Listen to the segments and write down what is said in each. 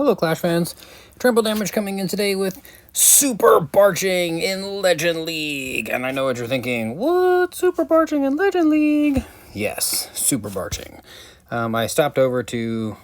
Hello, Clash fans. Trample damage coming in today with Super Barching in Legend League. And I know what you're thinking. What? Super Barching in Legend League? Yes, Super Barching. I stopped over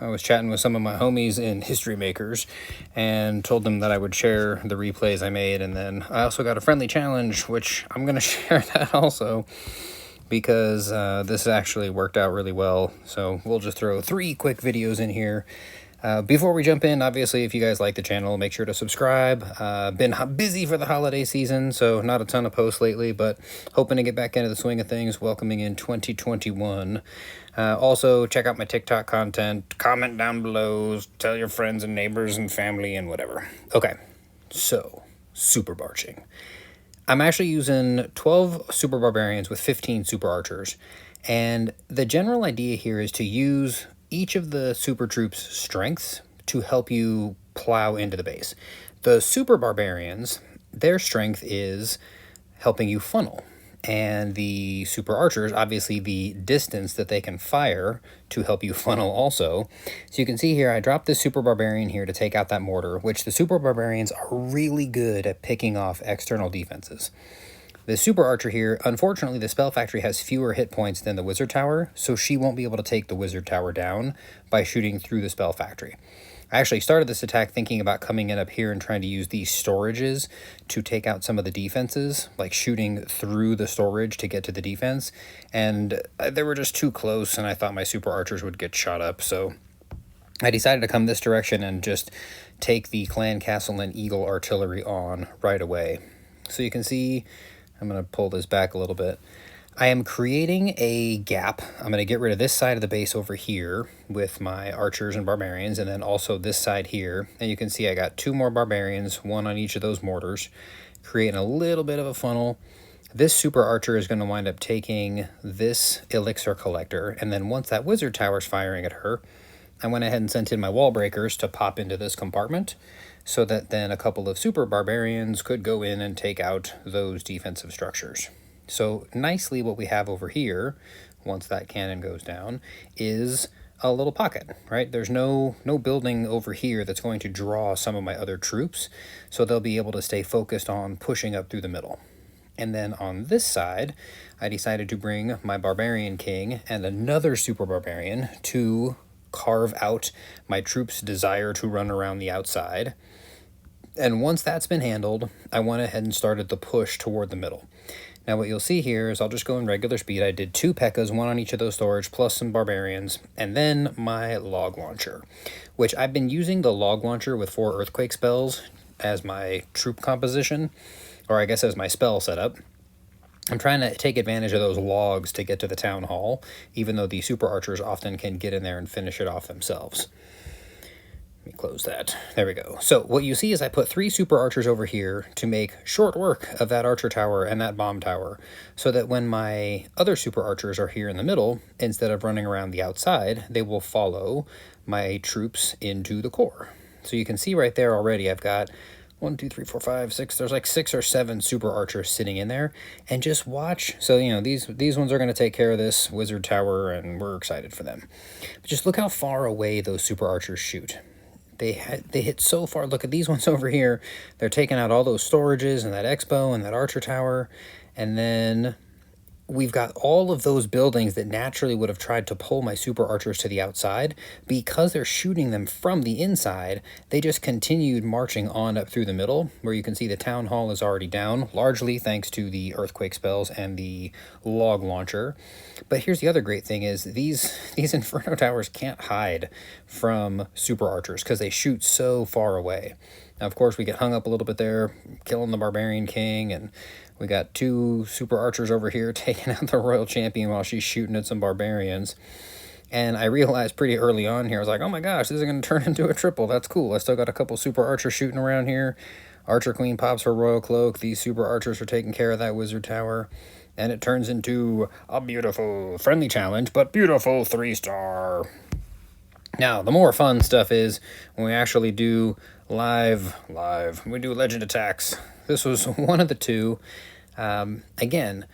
I was chatting with some of my homies in History Makers and told them that I would share the replays I made. And then I also got a friendly challenge, which I'm going to share that also, because this actually worked out really well. So we'll just throw 3 quick videos in here. Before we jump in, obviously, if you guys like the channel, make sure to subscribe. Been busy for the holiday season, so not a ton of posts lately, but hoping to get back into the swing of things, welcoming in 2021. Also, check out my TikTok content, comment down below, tell your friends and neighbors and family and whatever. Okay, so, Super Barching. I'm actually using 12 Super Barbarians with 15 Super Archers, and the general idea here is to use each of the Super Troops' strengths to help you plow into the base. The Super Barbarians, their strength is helping you funnel, and the Super Archers, obviously the distance that they can fire to help you funnel also. So you can see here, I dropped this Super Barbarian here to take out that mortar, which the Super Barbarians are really good at picking off external defenses. The Super Archer here, unfortunately, the Spell Factory has fewer hit points than the Wizard Tower, so she won't be able to take the Wizard Tower down by shooting through the Spell Factory. I actually started this attack thinking about coming in up here and trying to use these storages to take out some of the defenses, like shooting through the storage to get to the defense, and they were just too close, and I thought my Super Archers would get shot up, so I decided to come this direction and just take the Clan Castle and Eagle Artillery on right away. So you can see, I'm going to pull this back a little bit. I am creating a gap. I'm going to get rid of this side of the base over here with my archers and barbarians, and then also this side here. And you can see I got 2 more barbarians, 1 on each of those mortars, creating a little bit of a funnel. This Super Archer is going to wind up taking this elixir collector, and then once that Wizard Tower's firing at her, I went ahead and sent in my wall breakers to pop into this compartment, so that then a couple of Super Barbarians could go in and take out those defensive structures. So nicely what we have over here, once that cannon goes down, is a little pocket, right? There's no building over here that's going to draw some of my other troops, so they'll be able to stay focused on pushing up through the middle. And then on this side, I decided to bring my Barbarian King and another Super Barbarian to carve out my troops' desire to run around the outside. And once that's been handled, I went ahead and started the push toward the middle. Now what you'll see here is I'll just go in regular speed. I did 2 P.E.K.K.A.s, 1 on each of those storage, plus some barbarians, and then my log launcher, which I've been using the log launcher with 4 earthquake spells as my troop composition, or I guess as my spell setup. I'm trying to take advantage of those logs to get to the town hall, even though the Super Archers often can get in there and finish it off themselves. Let me close that. There we go. So what you see is I put 3 Super Archers over here to make short work of that Archer Tower and that Bomb Tower, so that when my other Super Archers are here in the middle, instead of running around the outside, they will follow my troops into the core. So you can see right there already I've got 1, 2, 3, 4, 5, 6. There's like 6 or 7 Super Archers sitting in there, and just watch. So, you know, these ones are going to take care of this Wizard Tower, and we're excited for them. But just look how far away those Super Archers shoot. They hit so far. Look at these ones over here. They're taking out all those storages and that Expo and that Archer Tower, and then we've got all of those buildings that naturally would have tried to pull my Super Archers to the outside. Because they're shooting them from the inside, they just continued marching on up through the middle, where you can see the town hall is already down, largely thanks to the earthquake spells and the log launcher. But here's the other great thing is these Inferno Towers can't hide from Super Archers because they shoot so far away. Now, of course, we get hung up a little bit there, killing the Barbarian King, and we got 2 Super Archers over here taking out the Royal Champion while she's shooting at some Barbarians. And I realized pretty early on here, I was like, oh my gosh, this is going to turn into a triple. That's cool. I still got a couple Super Archers shooting around here. Archer Queen pops her Royal Cloak. These Super Archers are taking care of that Wizard Tower. And it turns into a beautiful, friendly challenge, but beautiful 3-star. Now, the more fun stuff is when we actually do live, we do legend attacks. This was one of the 2. Again,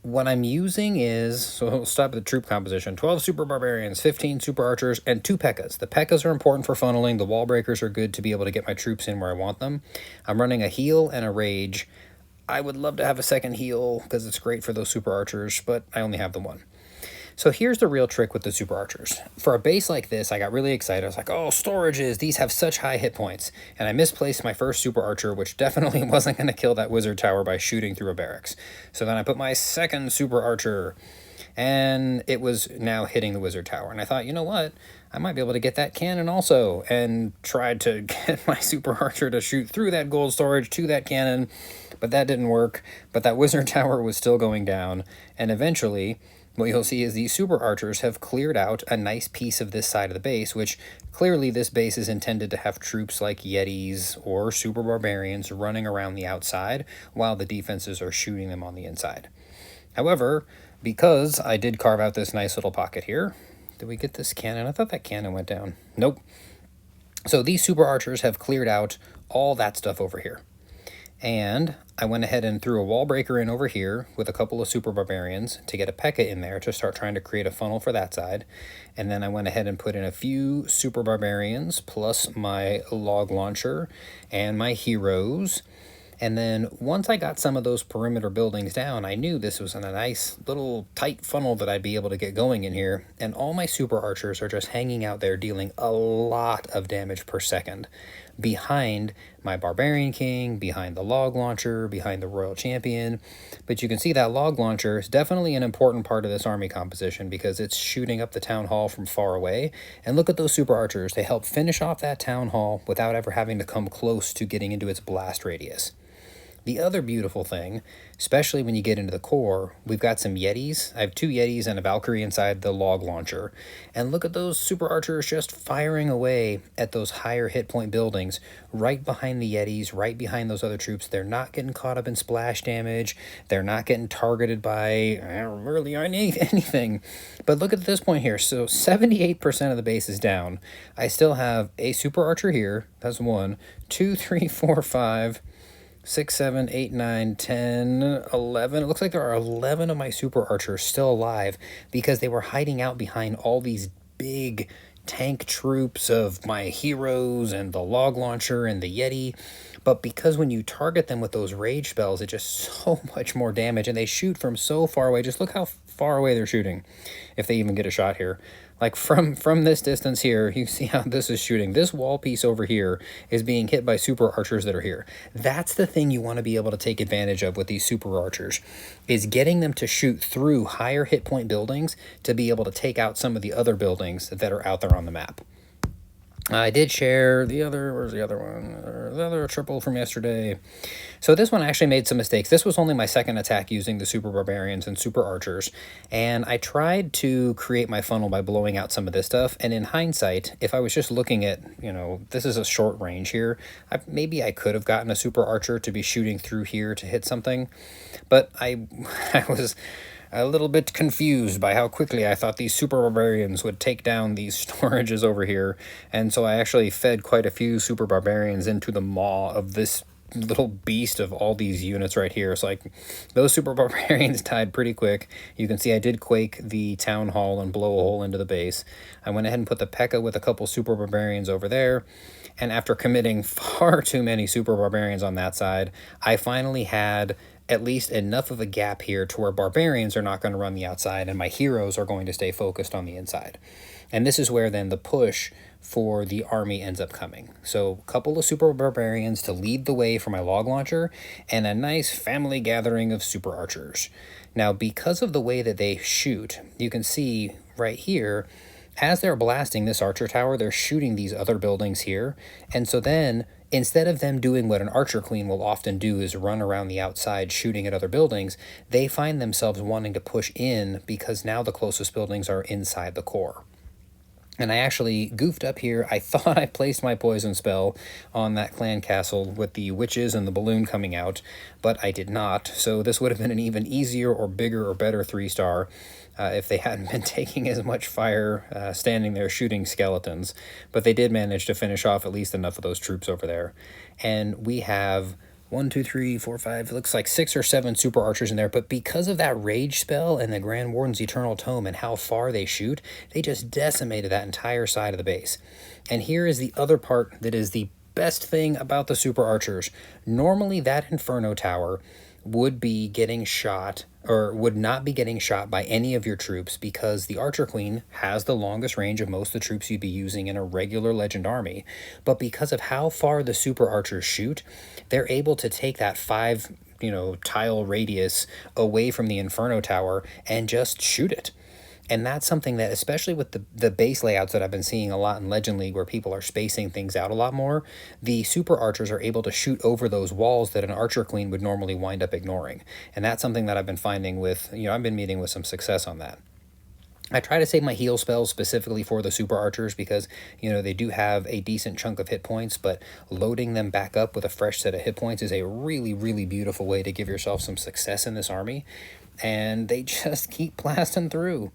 what I'm using is, so we'll stop at the troop composition, 12 super barbarians, 15 super archers, and 2 P.E.K.K.A.s. The P.E.K.K.A.s are important for funneling. The wall breakers are good to be able to get my troops in where I want them. I'm running a heal and a rage. I would love to have a second heal because it's great for those super archers, but I only have the one. So here's the real trick with the super archers. For a base like this, I got really excited. I was like, oh, storages, these have such high hit points. And I misplaced my first super archer, which definitely wasn't going to kill that wizard tower by shooting through a barracks. So then I put my second super archer, and it was now hitting the wizard tower. And I thought, you know what? I might be able to get that cannon also, and tried to get my super archer to shoot through that gold storage to that cannon, but that didn't work. But that wizard tower was still going down, and eventually what you'll see is these super archers have cleared out a nice piece of this side of the base, which clearly this base is intended to have troops like Yetis or super barbarians running around the outside while the defenses are shooting them on the inside. However, because I did carve out this nice little pocket here, did we get this cannon? I thought that cannon went down. Nope. So these super archers have cleared out all that stuff over here. And I went ahead and threw a wall breaker in over here with a couple of super barbarians to get a P.E.K.K.A. in there to start trying to create a funnel for that side. And then I went ahead and put in a few super barbarians plus my log launcher and my heroes. And then once I got some of those perimeter buildings down, I knew this was in a nice little tight funnel that I'd be able to get going in here. And all my super archers are just hanging out there dealing a lot of damage per second behind my Barbarian King, behind the log launcher, behind the Royal Champion. But you can see that log launcher is definitely an important part of this army composition because it's shooting up the town hall from far away. And look at those super archers. They help finish off that town hall without ever having to come close to getting into its blast radius. The other beautiful thing, especially when you get into the core, we've got some Yetis. I have 2 Yetis and a Valkyrie inside the log launcher. And look at those super archers just firing away at those higher hit point buildings right behind the Yetis, right behind those other troops. They're not getting caught up in splash damage. They're not getting targeted by really anything. But look at this point here. So 78% of the base is down. I still have a super archer here. That's 1, 2, 3, 4, 5... 6, 7, 8, 9, 10, 11. It looks like there are 11 of my super archers still alive because they were hiding out behind all these big tank troops of my heroes and the log launcher and the Yeti. But because when you target them with those rage spells, it just so much more damage, and they shoot from so far away. Just look how far away they're shooting, if they even get a shot here. Like from this distance here, you see how this is shooting. This wall piece over here is being hit by super archers that are here. That's the thing you want to be able to take advantage of with these super archers, is getting them to shoot through higher hit point buildings to be able to take out some of the other buildings that are out there on the map. I did share the other, where's the other one? The other triple from yesterday. So this one actually made some mistakes. This was only my second attack using the super barbarians and super archers. And I tried to create my funnel by blowing out some of this stuff. And in hindsight, if I was just looking at, this is a short range here, maybe I could have gotten a super archer to be shooting through here to hit something. But I was a little bit confused by how quickly I thought these super barbarians would take down these storages over here, and so I actually fed quite a few super barbarians into the maw of this little beast of all these units right here. So those super barbarians died pretty quick. You can see I did quake the town hall and blow a hole into the base. I went ahead and put the P.E.K.K.A. with a couple super barbarians over there, and after committing far too many super barbarians on that side, I finally had at least enough of a gap here to where barbarians are not going to run the outside and my heroes are going to stay focused on the inside. And this is where then the push for the army ends up coming. So a couple of super barbarians to lead the way for my log launcher and a nice family gathering of super archers. Now, because of the way that they shoot, you can see right here, as they're blasting this archer tower, they're shooting these other buildings here. And so then, instead of them doing what an archer queen will often do, is run around the outside shooting at other buildings, they find themselves wanting to push in because now the closest buildings are inside the core. And I actually goofed up here. I thought I placed my poison spell on that clan castle with the witches and the balloon coming out, but I did not. So this would have been an even easier or bigger or better 3-star if they hadn't been taking as much fire standing there shooting skeletons. But they did manage to finish off at least enough of those troops over there. And we have 1, 2, 3, 4, 5. It looks like 6 or 7 super archers in there. But because of that rage spell and the Grand Warden's Eternal Tome and how far they shoot, they just decimated that entire side of the base. And here is the other part that is the best thing about the super archers. Normally that Inferno Tower would be getting shot, or would not be getting shot by any of your troops, because the Archer Queen has the longest range of most of the troops you'd be using in a regular Legend army. But because of how far the super archers shoot, they're able to take that 5 tile radius away from the Inferno Tower and just shoot it. And that's something that, especially with the base layouts that I've been seeing a lot in Legend League, where people are spacing things out a lot more, the super archers are able to shoot over those walls that an archer queen would normally wind up ignoring. And that's something that I've been finding with, I've been meeting with some success on that. I try to save my heal spells specifically for the super archers because, they do have a decent chunk of hit points, but loading them back up with a fresh set of hit points is a really, really beautiful way to give yourself some success in this army. And they just keep blasting through.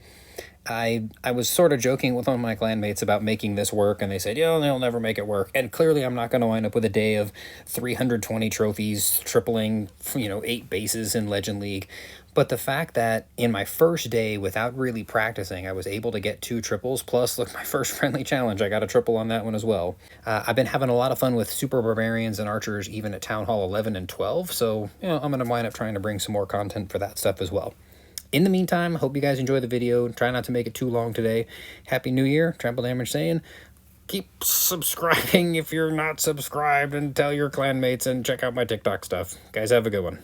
I was sort of joking with one of my clanmates about making this work, and they said, they'll never make it work. And clearly I'm not going to wind up with a day of 320 trophies, tripling, 8 bases in Legend League. But the fact that in my first day, without really practicing, I was able to get 2 triples, plus, look, my first friendly challenge, I got a triple on that one as well. I've been having a lot of fun with Super Barbarians and Archers, even at Town Hall 11 and 12, so, I'm going to wind up trying to bring some more content for that stuff as well. In the meantime, hope you guys enjoy the video. Try not to make it too long today. Happy New Year. Trample Damage saying, keep subscribing if you're not subscribed, and tell your clanmates, and check out my TikTok stuff. Guys, have a good one.